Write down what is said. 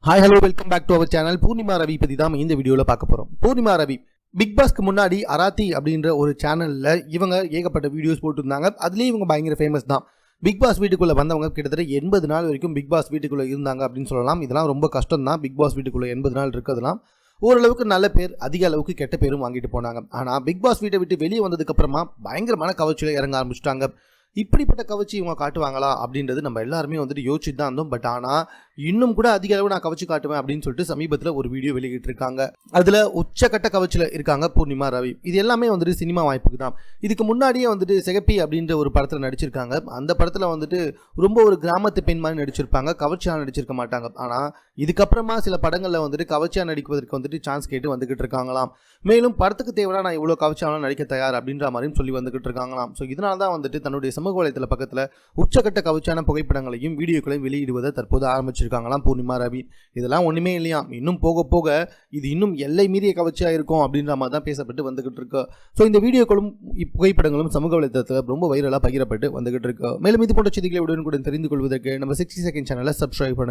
Hi hello welcome back to our channel. Poornima Ravi பற்றி தான் இந்த வீடியோவில் பார்க்க போகிறோம். பூர்ணிமா ரவி பிக் பாஸ்க்கு முன்னாடி அராத்தி அப்படின்ற ஒரு சேனலில் இவங்க ஏகப்பட்ட வீடியோஸ் போட்டுருந்தாங்க. அதுலேயும் இவங்க பயங்கர ஃபேமஸ் தான். பிக் பாஸ் வீட்டுக்குள்ளே வந்தவங்க கிட்டத்தட்ட 80 நாள் வரைக்கும் பிக் பாஸ் வீட்டுக்குள்ளே இருந்தாங்க அப்படின்னு சொல்லலாம். இதெல்லாம் ரொம்ப கஷ்டம் தான். பிக் பாஸ் வீட்டுக்குள்ளே 80 நாள் இருக்கிறதுலாம் ஓரளவுக்கு நல்ல பேர், அதிக அளவுக்கு கெட்ட பேரும் வாங்கிட்டு போனாங்க. ஆனால் பிக் பாஸ் வீட்டை விட்டு வெளியே வந்ததுக்கப்புறமா பயங்கரமான கவர்ச்சியில் இறங்க ஆரம்பிச்சிட்டாங்க. இப்படிப்பட்ட கவர்ச்சி இவங்க காட்டுவாங்களா அப்படின்றது நம்ம எல்லாருமே யோசிச்சுட்டு தான் இருந்தோம். பட் ஆனால் இன்னும் கூட அதிக அளவு நான் கவர்ச்சி காட்டுவேன் அப்படின்னு சொல்லிட்டு சமீபத்தில் ஒரு வீடியோ வெளியிட்டு இருக்காங்க. அதில் உச்சக்கட்ட கவர்ச்சியில் இருக்காங்க பூர்ணிமா ரவி. இது எல்லாமே சினிமா வாய்ப்புக்கு தான். இதுக்கு முன்னாடியே சிகப்பி அப்படின்ற ஒரு படத்தில் நடிச்சிருக்காங்க. அந்த படத்தில் ரொம்ப ஒரு கிராமத்து பெண் மாதிரி நடிச்சிருப்பாங்க. கவர்ச்சியாக நடிச்சிருக்க மாட்டாங்க. ஆனால் இதுக்கப்புறமா சில படங்களில் கவர்ச்சியாக நடிப்பதற்கு சான்ஸ் கேட்டு வந்துகிட்டு இருக்காங்களாம். மேலும் படத்துக்கு தேவையான நான் இவ்வளோ கவர்ச்சியாலும் நடிக்க தயார் அப்படின்ற மாதிரியும் சொல்லி வந்துகிட்டு இருக்காங்களாம். ஸோ இதனால தான் தன்னுடைய சமூக வலைத்தள பக்கத்தில் உச்சக்கட்ட கவர்ச்சியான புகைப்படங்களையும் வீடியோக்களையும் வெளியிடுவதை தற்போது ஆரம்பிச்சிருக்காங்களாம் பூர்ணிமா ரவி. இதெல்லாம் ஒன்றுமே இல்லையா, இன்னும் போக போக இது இன்னும் எல்லை மீறிய கவர்ச்சியாக இருக்கும் அப்படின்ற மாதிரி தான் பேசப்பட்டு வந்துகிட்டு இருக்கு. ஸோ இந்த வீடியோக்களும் புகைப்படங்களும் சமூக வலைத்தளத்தில் ரொம்ப வைரலாக பகிரப்பட்டு வந்துகிட்டு இருக்கு. மேலும் இது போன்ற செய்திகளை உடனுக்குடன் தெரிந்து கொள்வதற்கு நம்ம 60 செகண்ட் சேனலை சப்ஸ்கிரைப் பண்ணுங்க.